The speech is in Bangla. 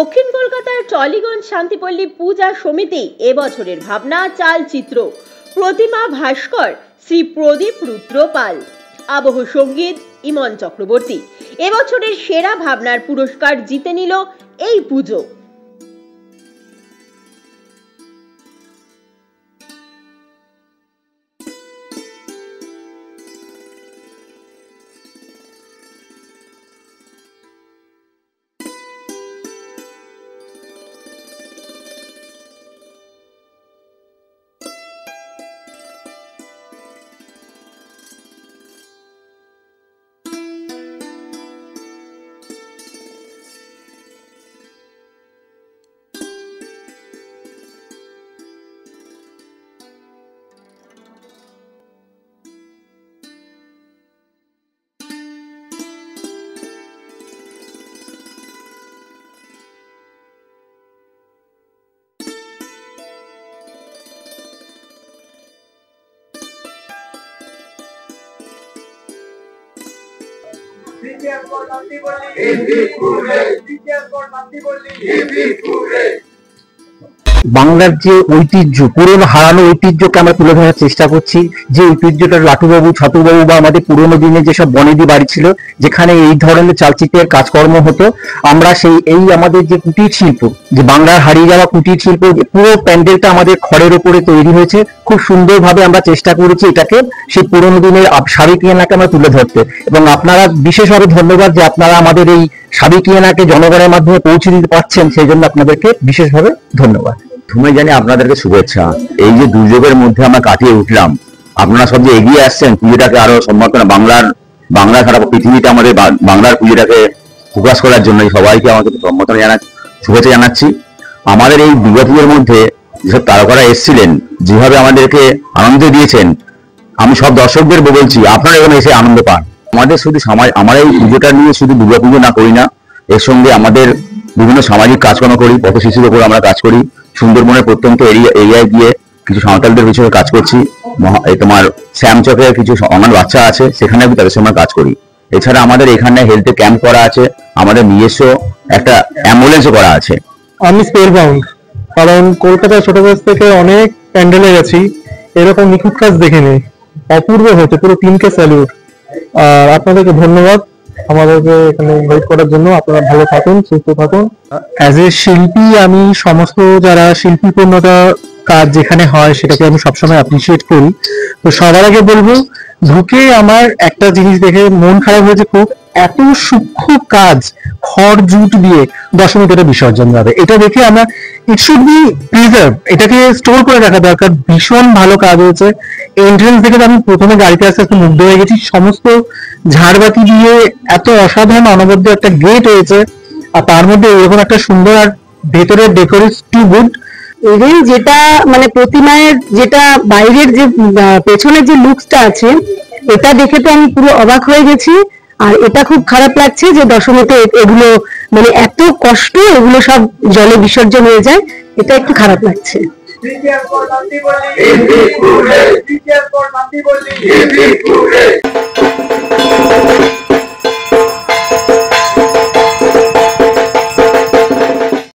দক্ষিণ কলকাতার টলিগঞ্জ শান্তিপল্লী পূজা সমিতি এবছরের ভাবনা চালচিত্র, প্রতিমা ভাস্কর শ্রী প্রদীপ রুদ্র পাল, আবহ সঙ্গীত ইমন চক্রবর্তী। এবছরের সেরা ভাবনার পুরস্কার জিতে নিল এই পুজো। বাংলার যে ঐতিহ্য, পুরনো হারানো ঐতিহ্যকে আমরা তুলে ধরার চেষ্টা করছি। যে ঐতিহ্যটা লাটুবাবু, ছাতুবাবু বা আমাদের পুরোনো দিনে যেসব বনেদি বাড়ি ছিল, যেখানে এই ধরনের চালচিত্রের কাজকর্ম হতো, আমরা এই আমাদের যে কুটির শিল্প, যে বাংলার হারিয়ে যাওয়া কুটির শিল্প, পুরো প্যান্ডেলটা আমাদের খড়ের উপরে তৈরি হয়েছে। খুব সুন্দরভাবে আমরা চেষ্টা করেছি এটাকে সেই পুরোনো দিনের সাবেকিয়ানাকে আমরা তুলে ধরতে। এবং আপনারা বিশেষভাবে ধন্যবাদ যে আপনারা আমাদের এই সাবেকিয়ানাকে জনগণের মাধ্যমে পৌঁছে দিতে পারছেন, সেই জন্য আপনাদেরকে বিশেষভাবে ধন্যবাদ। প্রথমে জানি আপনাদেরকে শুভেচ্ছা। এই যে দুর্যোগের মধ্যে আমরা কাটিয়ে উঠলাম, আপনারা সব যে এগিয়ে আসছেন পুজোটাকে আরো সম্বর্ধনা, বাংলা সারা পৃথিবীতে আমাদের বাংলার পুজোটাকে প্রকাশ করার জন্য সবাইকে আমাকে সম্বর্ধনা শুভেচ্ছা জানাচ্ছি। আমাদের এই দুর্গাপুজোর মধ্যে যেসব তারকারা এসেছিলেন, যেভাবে আমাদেরকে আনন্দ দিয়েছেন, আমি সব দর্শকদের বলছি আপনারা এখানে এসে আনন্দ পান। আমাদের শুধু আমরা এই পুজোটা নিয়ে শুধু দুর্গাপুজো না করি না, এর সঙ্গে আমাদের বিভিন্ন সামাজিক কাজকর্ম করি, পথ শিশুর উপর আমরা কাজ করি। সুন্দরবনের প্রত্যন্ত এরিয়ায় গিয়ে কিছু সাঁওতালদের পিছনে কাজ করছি। তোমার শ্যামচকে কিছু অনাথ বাচ্চা আছে, সেখানে তাদের সঙ্গে কাজ করি। এছাড়া আমাদের এখানে হেলথ ক্যাম্প করা আছে, আমাদের নিজস্ব একটা অ্যাম্বুলেন্সও করা আছে। আমি স্পেলবাউন্ড, কারণ কলকাতায় ছোট বয়স থেকে অনেক প্যান্ডেলে গেছি, এরকম নিখুঁত কাজ দেখিনি। অপূর্ব হয়েছে, পুরো টিমকে স্যালুট। আর আপনাদেরকে ধন্যবাদ আমাদেরকে এখানে ইনভাইট করার জন্য। আপনারা ভালো থাকুন, সুস্থ থাকুন। অ্যাজ এ শিল্পী আমি সমস্ত যারা শিল্পীপূর্ণতা কাজ যেখানে হয় সেটাকে আমি সবসময় অ্যাপ্রিসিয়েট করি। তো সবার আগে বলবো, ঢুকে আমার একটা জিনিস দেখে মন খারাপ হয়েছে খুব, এত সূক্ষ্ম কাজ খড় জুট দিয়ে দশমীতে এটা বিসর্জন যাবে, এটা দেখে আমার ইট শুড বি প্রিজার্ভ, এটাকে স্টোর করে রাখা দরকার। ভীষণ ভালো কাজ হয়েছে। এন্ট্রেন্স দেখে আমি প্রথমে গাড়িতে আসতে একটু মুগ্ধ হয়ে গেছি। সমস্ত ঝাড়বাতি দিয়ে এত অসাধারণ অনবদ্য একটা গেট হয়েছে, আর তার মধ্যে এরকম একটা সুন্দর, আর ভেতরের ডেকোরেট টু গুড। ইভেন যেটা মানে প্রতিমায়ের যেটা বাইরের যে পেছনের যে লুকসটা আছে, এটা দেখে তো আমি পুরো অবাক হয়ে গেছি। আর এটা খুব খারাপ লাগছে যে দশমীতে এগুলো মানে এত কষ্ট, এগুলো সব জলে বিসর্জন হয়ে যায়, এটা একটু খারাপ লাগছে।